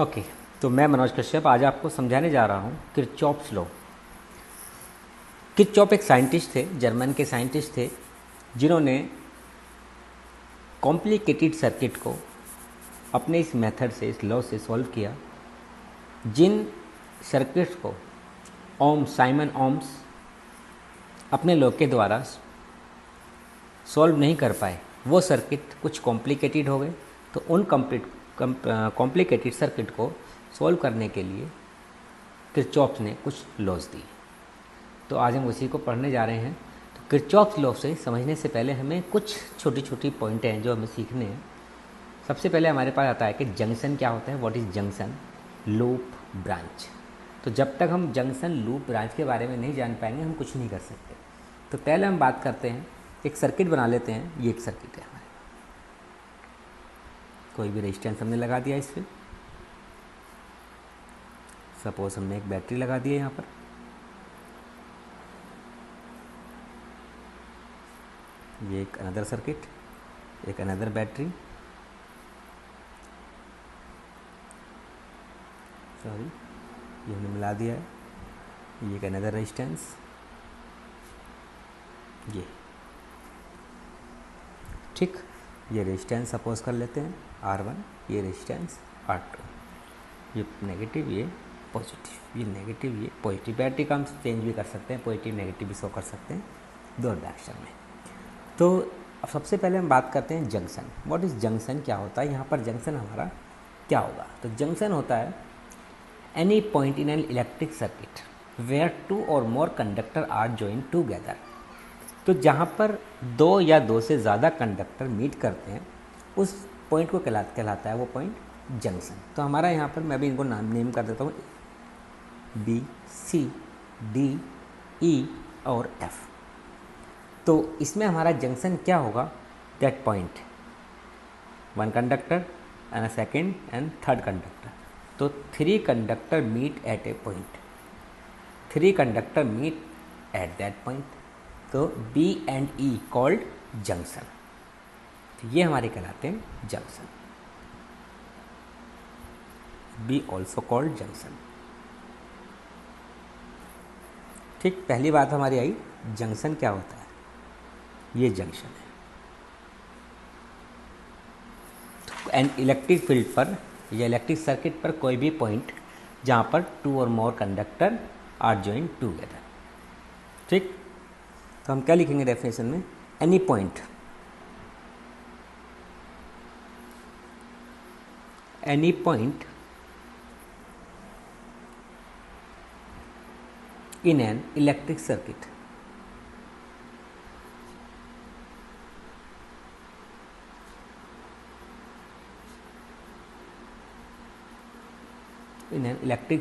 Okay, तो मैं मनोज कश्यप आज आपको समझाने जा रहा हूँ किरचॉफ्स लॉ। किरचॉफ एक साइंटिस्ट थे, जर्मन के साइंटिस्ट थे, जिन्होंने कॉम्प्लिकेटेड सर्किट को अपने इस मेथड से, इस लॉ से सॉल्व किया। जिन सर्किट्स को साइमन ओम्स अपने लॉ के द्वारा सॉल्व नहीं कर पाए, वो सर्किट कुछ कॉम्प्लिकेटेड हो गए। तो उन कॉम्प्लिकेटेड सर्किट को सॉल्व करने के लिए किरचॉफ ने कुछ लॉज दिए। तो आज हम उसी को पढ़ने जा रहे हैं। तो किरचॉफ लॉ से समझने से पहले हमें कुछ छोटी छोटी पॉइंटें हैं जो हमें सीखने हैं। सबसे पहले हमारे पास आता है कि जंक्शन क्या होता है, what is junction, loop, branch. तो जब तक हम जंक्शन, लूप, ब्रांच के बारे में नहीं जान पाएंगे हम कुछ नहीं कर सकते। तो पहले हम बात करते हैं, एक सर्किट बना लेते हैं। ये एक सर्किट है हमारे, कोई भी रेजिस्टेंस हमने लगा दिया इस पर। सपोज हमने एक बैटरी लगा दी है यहाँ पर। ये एक अनदर सर्किट, एक अनदर बैटरी, सॉरी ये हमने मिला दिया है। ये एक अनदर रेजिस्टेंस, ये ठीक। ये रेजिस्टेंस सपोज कर लेते हैं R1, ये रेजिस्टेंस R2। ये नेगेटिव, ये पॉजिटिव, ये नेगेटिव, ये पॉजिटिव। बैटरी का हम चेंज भी कर सकते हैं, पॉजिटिव नेगेटिव भी शो कर सकते हैं दोनों डायरेक्शन में। तो अब सबसे पहले हम बात करते हैं जंक्शन। व्हाट इज़ जंक्शन, क्या होता है यहाँ पर जंक्शन हमारा क्या होगा। तो जंक्शन होता है any point in an electric circuit where two or more conductors are join together. तो जहाँ पर दो या दो से ज़्यादा कंडक्टर मीट करते हैं उस पॉइंट को कहलाता है वो पॉइंट जंक्शन। तो हमारा यहाँ पर मैं भी इनको नेम कर देता हूँ, बी, सी, डी, ई और एफ। तो इसमें हमारा जंक्शन क्या होगा, that point, one conductor and a second and third conductor. तो three conductor meet at a point, three conductor meet at that point. तो B and E called junction. तो ये हमारे कहलाते हैं junction, B also called junction. ठीक, पहली बात हमारी आई जंक्शन क्या होता है। ये जंक्शन है। तो एन इलेक्ट्रिक फील्ड पर या इलेक्ट्रिक सर्किट पर कोई भी पॉइंट जहाँ पर to or more conductors are join together. ठीक, तो हम क्या लिखेंगे डेफिनेशन में, any point, any point in an electric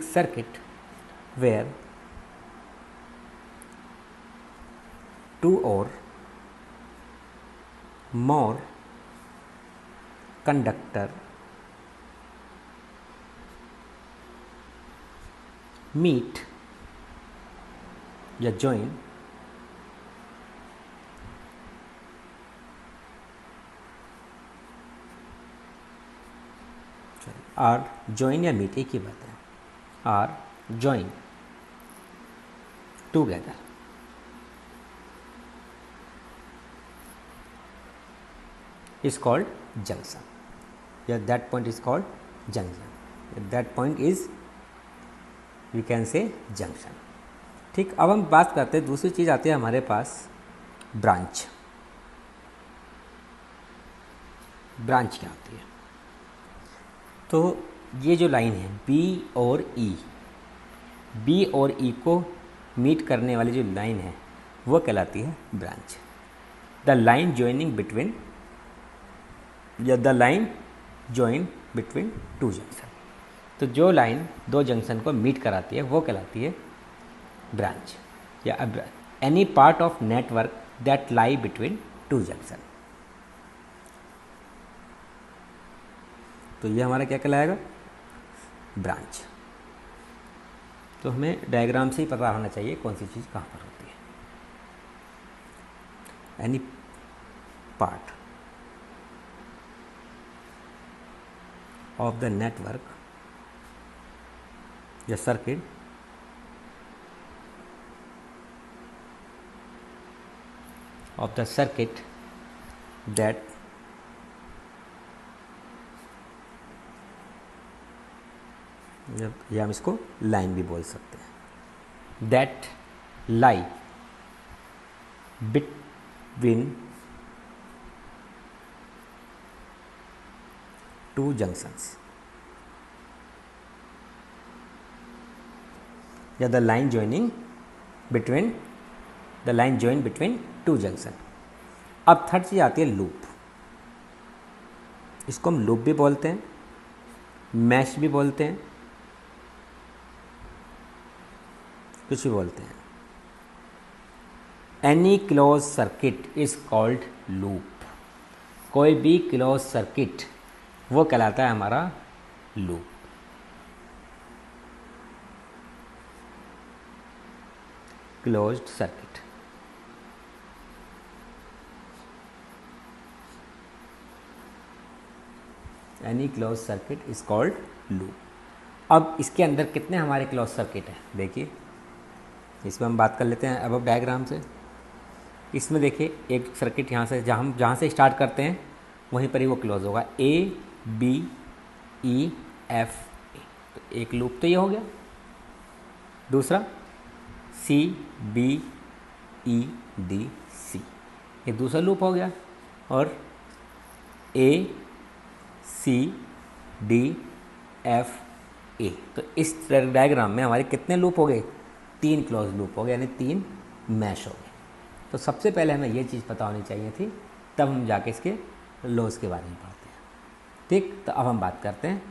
circuit where two or more conductor meet या join आर join या meet एक ही बात है, are join together is called junction, yeah, that point is called junction, that point is we can say junction। ठीक, अब हम बात करते हैं, दूसरी चीज़ आती है हमारे पास ब्रांच। ब्रांच क्या होती है, तो ये जो लाइन है बी और ई, बी और ई को मीट करने वाली जो लाइन है वो कहलाती है branch. The line joining between या the line join between two junction. तो जो लाइन दो जंक्शन को मीट कराती है वो कहलाती है ब्रांच या any part of network that lie between two junction. तो ये हमारा क्या कहलाएगा, ब्रांच। तो हमें डायग्राम से ही पता होना चाहिए कौन सी चीज़ कहाँ पर होती है। Any part of the network the circuit of the circuit that या हम इसको लाइन भी बोल सकते हैं, that lie between two junctions, या the line joining between the line join between two junction. अब थर्ड चीज़ आती है लूप। इसको हम लूप भी बोलते हैं, मैश भी बोलते हैं, कुछ भी बोलते हैं। Any close circuit is called loop. कोई भी क्लोज सर्किट वो कहलाता है हमारा loop. Closed circuit. Any close circuit is called loop. अब इसके अंदर कितने हमारे क्लोज सर्किट हैं देखिए, इसमें हम बात कर लेते हैं अब डायग्राम से। इसमें देखिए एक सर्किट यहाँ से जहाँ से स्टार्ट करते हैं वहीं पर ही वो क्लोज होगा, A B E F A, तो एक लूप तो ये हो गया। दूसरा C B E D C, एक दूसरा लूप हो गया। और ए सी डी एफ ए, तो इस डायग्राम में हमारे कितने लूप हो गए? 3 क्लोज लूप हो गए, यानी 3 मैश हो गए। तो सबसे पहले हमें ये चीज़ पता होनी चाहिए थी, तब हम जाके इसके लॉज के बारे में पढ़ते हैं। ठीक, तो अब हम बात करते हैं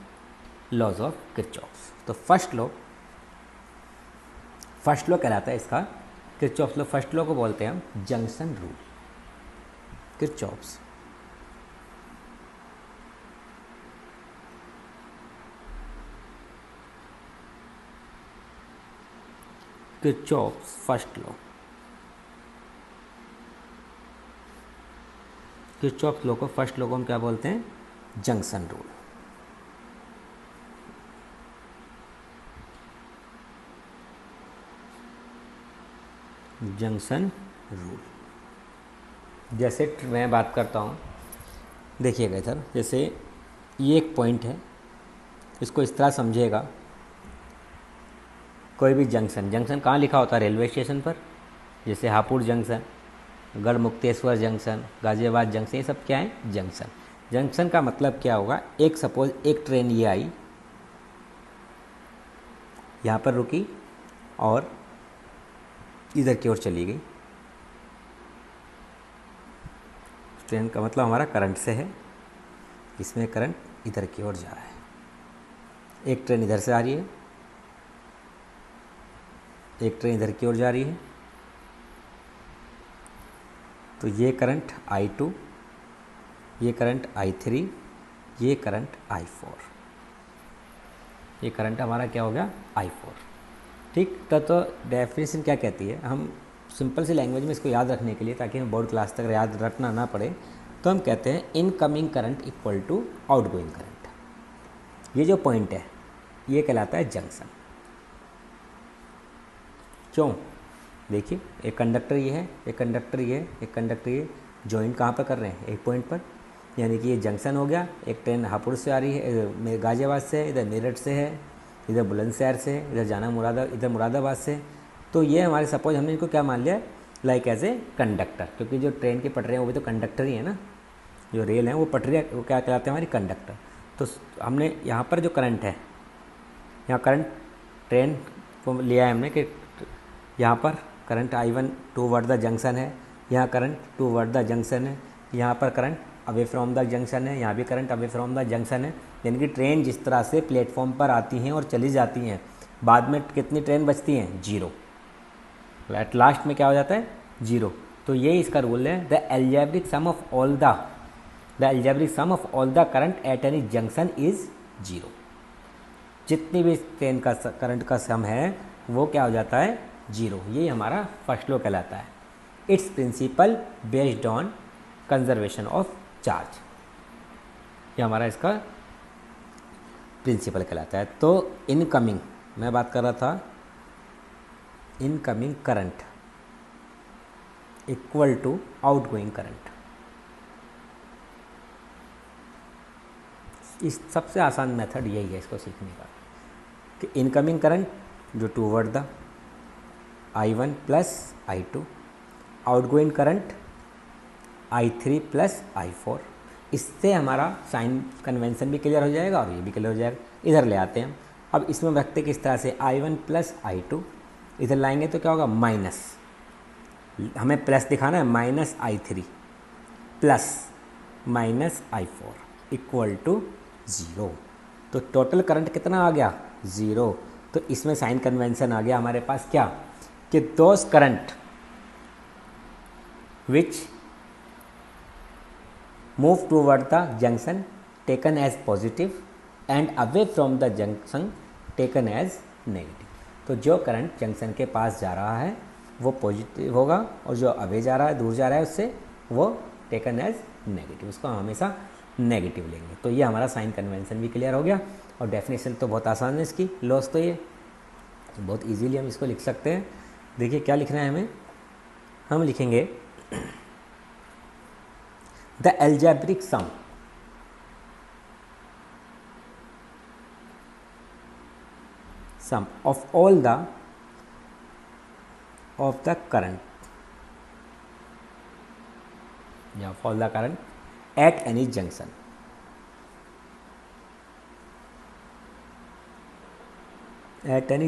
लॉज ऑफ किरचॉफ्स। तो फर्स्ट लॉ कहलाता है इसका किरचॉफ्स लॉ। फर्स्ट लॉ को बोलते हैं हम junction rule. Kirchhoff's first law. Kirchhoff's law को फर्स्ट लॉ को हम क्या बोलते हैं? Junction rule. Junction rule. जैसे मैं बात करता हूँ, देखिएगा इधर, जैसे ये एक पॉइंट है, इसको इस तरह समझिएगा। कोई भी जंक्शन कहाँ लिखा होता है? रेलवे स्टेशन पर, जैसे Hapur junction, Garhmukteshwar junction, Ghaziabad junction, ये सब क्या है? जंक्शन। जंक्शन का मतलब क्या होगा? सपोज एक ट्रेन ये आई, यहाँ पर रुकी और इधर की ओर चली गई। ट्रेन का मतलब हमारा करंट से है, इसमें करंट इधर की ओर जा रहा है। एक ट्रेन इधर से आ रही है, एक ट्रेन इधर की ओर जा रही है, तो ये करंट I2, ये करंट I3, ये करंट I4। ये करंट हमारा क्या हो गया? I4। ठीक, तो डेफिनेशन क्या कहती है? हम सिंपल सी लैंग्वेज में इसको याद रखने के लिए, ताकि हमें बोर्ड क्लास तक याद रखना ना पड़े, तो हम कहते हैं incoming current equal to outgoing current. ये जो पॉइंट है ये कहलाता है जंक्शन। क्यों? देखिए, एक कंडक्टर ये है, एक कंडक्टर ये है, एक कंडक्टर ये, जॉइंट कहाँ पर कर रहे हैं? एक पॉइंट पर। यानी कि ये जंक्शन हो गया। एक ट्रेन हापुड़ से आ रही है, गाजियाबाद से है, इधर मेरठ से है, इधर बुलंदशहर से है, इधर जाना इधर मुरादाबाद से। तो ये हमारे सपोज हमने इनको क्या मान लिया? लाइक एज ए कंडक्टर, क्योंकि जो ट्रेन की पटरियाँ वो भी तो कंडक्टर ही है ना। जो रेल है वो पटरियाँ, वो क्या कहलाते हैं? हमारी कंडक्टर। तो हमने यहाँ पर जो करंट है, यहाँ करंट ट्रेन को लिया है हमने कि यहाँ पर current I1 toward the junction है, यहाँ करंट टूवर्ड द जंक्शन है, यहाँ पर current away from the junction है, यहाँ भी current away from the junction है। यानी कि ट्रेन जिस तरह से प्लेटफॉर्म पर आती हैं और चली जाती हैं, बाद में कितनी ट्रेन बचती हैं? 0। एट लास्ट में क्या हो जाता है? 0। तो ये इसका रूल है, the algebraic sum of all the current at any junction is 0। जितनी भी ट्रेन का करंट का सम है वो क्या हो जाता है? 0। ये हमारा फर्स्ट लॉ कहलाता है। It's principle based on conservation of charge, ये हमारा इसका प्रिंसिपल कहलाता है। तो इनकमिंग मैं बात कर रहा था incoming current equal to outgoing current. इस सबसे आसान मेथड यही है इसको सीखने का कि इनकमिंग करंट जो toward the I1 plus I2, outgoing current I3 plus I4। इससे हमारा साइन कन्वेंशन भी क्लियर हो जाएगा और ये भी क्लियर हो जाएगा। इधर ले आते हैं, अब इसमें रखते किस तरह से I1 प्लस I2, इधर लाएंगे तो क्या होगा माइनस, हमें प्लस दिखाना है, minus I3 plus minus I4 equal to 0। तो टोटल करंट कितना आ गया 0। तो इसमें साइन कन्वेंशन आ गया हमारे पास क्या कि those current which move toward the junction taken as positive and away from the junction taken as negative. तो जो करंट जंक्शन के पास जा रहा है वो पॉजिटिव होगा और जो अवे जा रहा है, दूर जा रहा है, उससे वो टेकन एज नेगेटिव, उसको हम हमेशा नेगेटिव लेंगे। तो ये हमारा साइन कन्वेंशन भी क्लियर हो गया और डेफिनेशन तो बहुत आसान है इसकी, लॉस तो ये बहुत इजीली हम इसको लिख सकते हैं। देखिए क्या लिखना है हमें, हम लिखेंगे the algebraic sum of all the current at any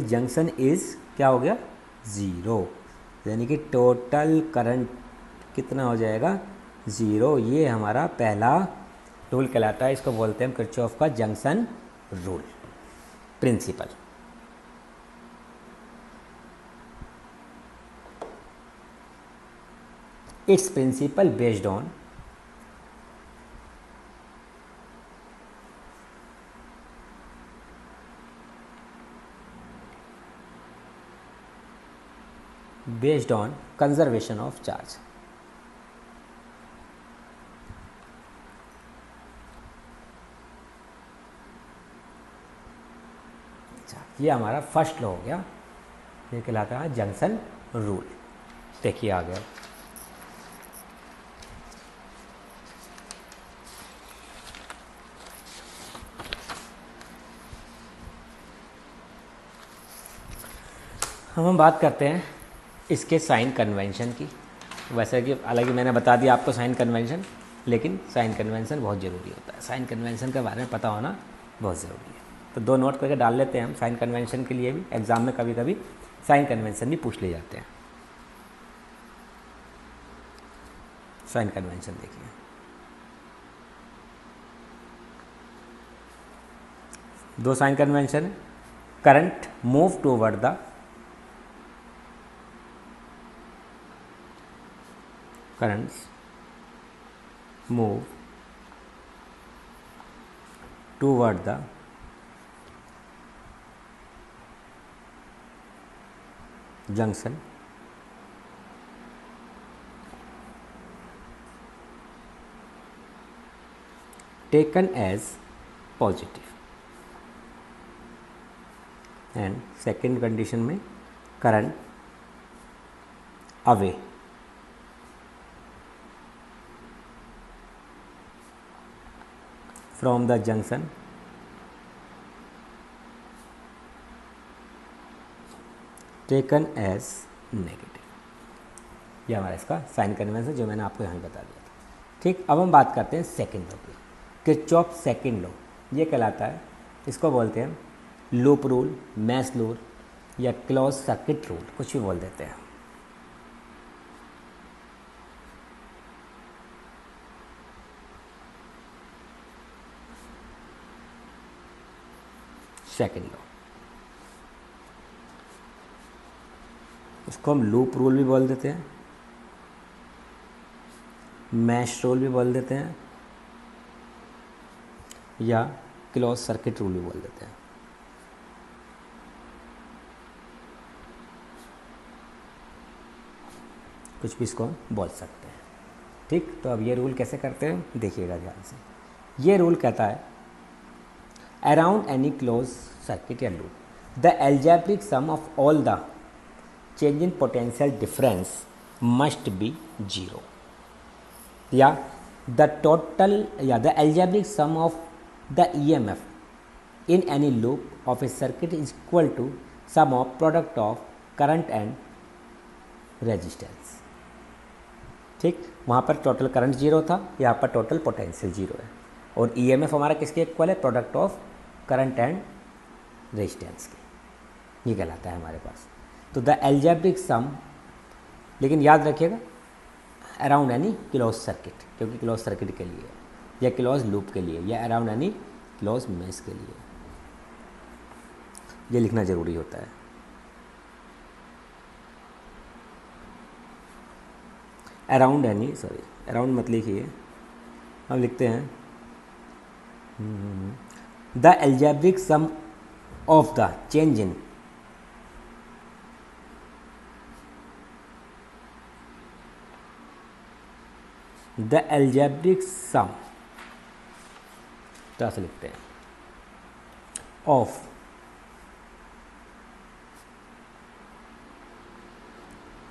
junction is क्या हो गया 0, यानी कि टोटल करंट कितना हो जाएगा 0। ये हमारा पहला रूल कहलाता है, इसको बोलते हैं किरचॉफ का junction rule principle. Its principle based on conservation of charge। ये हमारा फर्स्ट लॉ हो गया, ये कहलाता है जंक्शन रूल। देखिए आ गया, हम बात करते हैं इसके साइन कन्वेंशन की। वैसे कि हालांकि मैंने बता दिया आपको साइन कन्वेंशन, लेकिन साइन कन्वेंशन बहुत ज़रूरी होता है, साइन कन्वेंशन के बारे में पता होना बहुत ज़रूरी है। तो 2 नोट करके डाल लेते हैं हम साइन कन्वेंशन के लिए भी, एग्ज़ाम में कभी कभी साइन कन्वेंशन भी पूछ ले जाते हैं। साइन कन्वेंशन देखिए, दो साइन कन्वेंशन है। Current move toward the currents move toward the junction taken as positive, and second condition में current away from the junction taken as negative। ये हमारा इसका साइन कन्वेंशन जो मैंने आपको यहाँ बता दिया था। ठीक, अब हम बात करते हैं सेकंड लॉ की, किरचॉफ सेकंड लॉ। ये कहलाता है, इसको बोलते हैं लूप रूल, मैश रूल या क्लोज सर्किट रूल, कुछ भी बोल देते हैं। सेकंड लॉ, इसको हम लूप रूल भी बोल देते हैं, मैश रूल भी बोल देते हैं या क्लोज सर्किट रूल भी बोल देते हैं। कुछ भी इसको बोल सकते हैं। ठीक, तो अब ये रूल कैसे करते हैं देखिएगा ध्यान से। ये रूल कहता है अराउंड एनी क्लोज सर्किट या loop, the algebraic sum of all the change in potential difference must be zero, या द टोटल या the algebraic sum of the EMF in any loop of a circuit is equal to sum of product of current and resistance. ठीक, वहाँ पर total current zero था, यहाँ पर total potential zero है, और EMF हमारा किसके इक्वल है? Product of current and resistance के, ये कहलाता है हमारे पास। तो द एल्जेब्रिक सम, लेकिन याद रखिएगा अराउंड एनी क्लोज सर्किट, क्योंकि क्लोज सर्किट के लिए या क्लोज लूप के लिए या अराउंड एनी क्लोज मेश के लिए ये लिखना ज़रूरी होता है। अराउंड एनी, सॉरी अराउंड मत लिखिए, हम लिखते हैं the algebraic sum of the change in the algebraic sum, तरह से लिखते हैं, of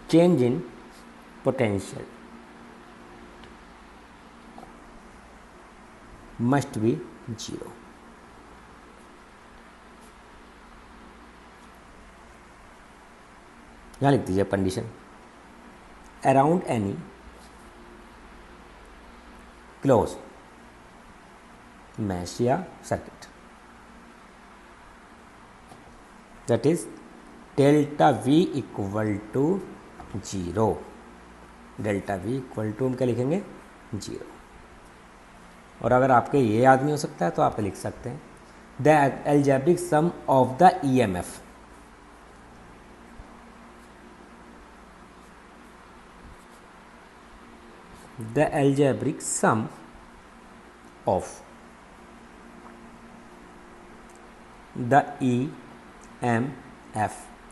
change in potential must be zero. यहाँ लिख दीजिए condition, around any close mesh या circuit that is delta V equal to zero. Delta V equal to हम क्या लिखेंगे? जीरो। और अगर आपके ये याद नहीं हो सकता है तो आप लिख सकते हैं the algebraic sum of the EMF the algebraic sum of the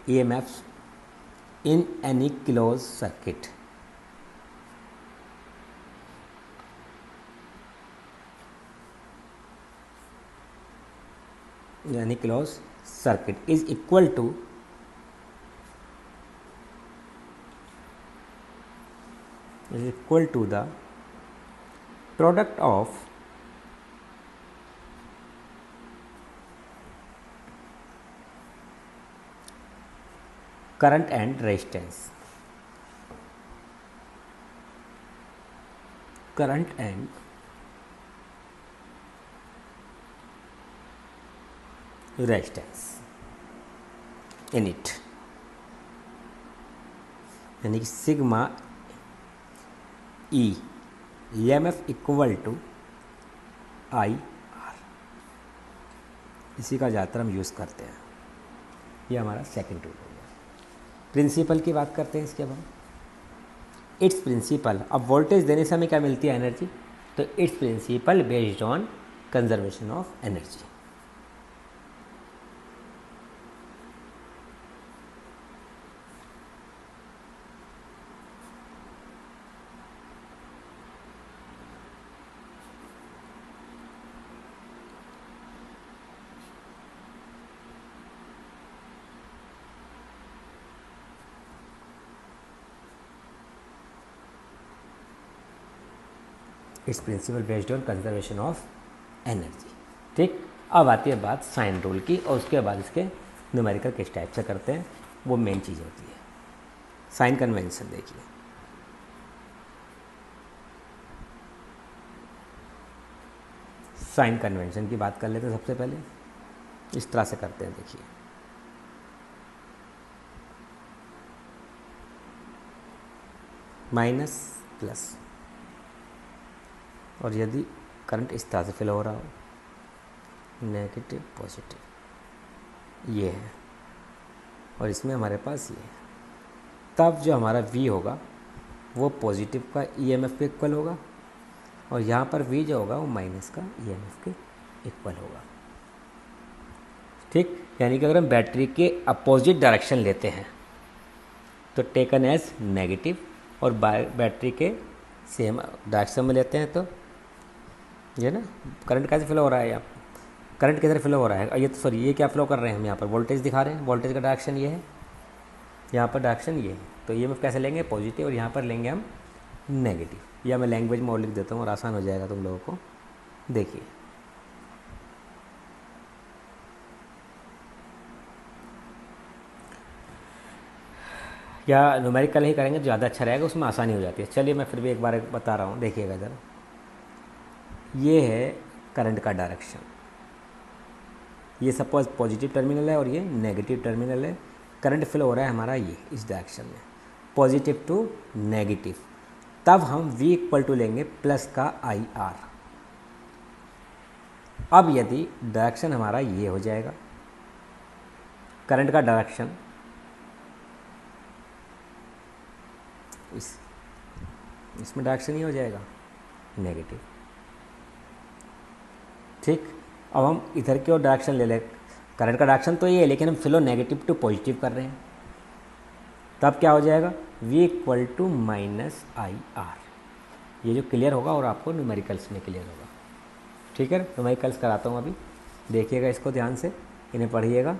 EMFs in any closed circuit any closed circuit is equal to the product of current and resistance, current and resistance in it, यानी कि sigma E EMF equal to IR, इसी का ज़्यादातर हम use करते हैं। ये हमारा सेकंड रूल हो गया। प्रिंसिपल की बात करते हैं इसके बाद। इट्स प्रिंसिपल, अब वोल्टेज देने से हमें क्या मिलती है? एनर्जी। तो it's principle based on conservation of energy. It's principle based on conservation of energy. ठीक, अब आती है बात साइन रूल की, और उसके बाद इसके न्यूमेरिकल किस टाइप से करते हैं, वो मेन चीज़ होती है। साइन कन्वेंशन देखिए, साइन कन्वेंशन की बात कर लेते हैं। सबसे पहले इस तरह से करते हैं, देखिए माइनस प्लस, और यदि करंट इस तरह से फिल हो रहा हो नेगेटिव पॉजिटिव, ये है, और इसमें हमारे पास ये है, तब जो हमारा V होगा वो पॉजिटिव का EMF के इक्वल होगा, और यहाँ पर V जो होगा वो माइनस का EMF के इक्वल होगा। ठीक, यानी कि अगर हम बैटरी के अपोजिट डायरेक्शन लेते हैं तो टेकन एज नेगेटिव, और बैटरी के सेम डायरेक्शन में लेते हैं तो ये ना करंट कैसे फ्लो हो रहा है, करंट किधर फ्लो हो रहा है, ये तो सॉरी ये क्या फ्लो कर रहे हैं हम यहाँ पर, वोल्टेज दिखा रहे हैं, वोल्टेज का डायरेक्शन ये है, यहाँ पर डायरेक्शन ये है, तो ये में कैसे लेंगे पॉजिटिव और यहाँ पर लेंगे हम नेगेटिव। या मैं लैंग्वेज में और लिख देता हूँ और आसान हो जाएगा तुम लोगों को। देखिए या न्यूमेरिकल ही करेंगे तो ज़्यादा अच्छा रहेगा, उसमें आसानी हो जाती है। चलिए मैं फिर भी एक बार बता रहा हूँ, देखिएगा इधर, ये है करंट का डायरेक्शन, ये सपोज पॉजिटिव टर्मिनल है और ये नेगेटिव टर्मिनल है। करंट फ्लो हो रहा है हमारा ये इस डायरेक्शन में, पॉजिटिव टू नेगेटिव। तब हम V इक्वल टू लेंगे प्लस का IR। अब यदि डायरेक्शन हमारा ये हो जाएगा, करंट का डायरेक्शन इसमें डायरेक्शन ही हो जाएगा नेगेटिव, ठीक। अब हम इधर की ओर डायरेक्शन ले लें, करंट का डायरेक्शन तो ये है लेकिन हम फ्लो नेगेटिव टू पॉजिटिव कर रहे हैं, तब क्या हो जाएगा V इक्वल टू -IR। ये जो क्लियर होगा और आपको न्यूमेरिकल्स में क्लियर होगा, ठीक है। न्यूमेरिकल्स कराता हूँ अभी, देखिएगा इसको ध्यान से, इन्हें पढ़िएगा।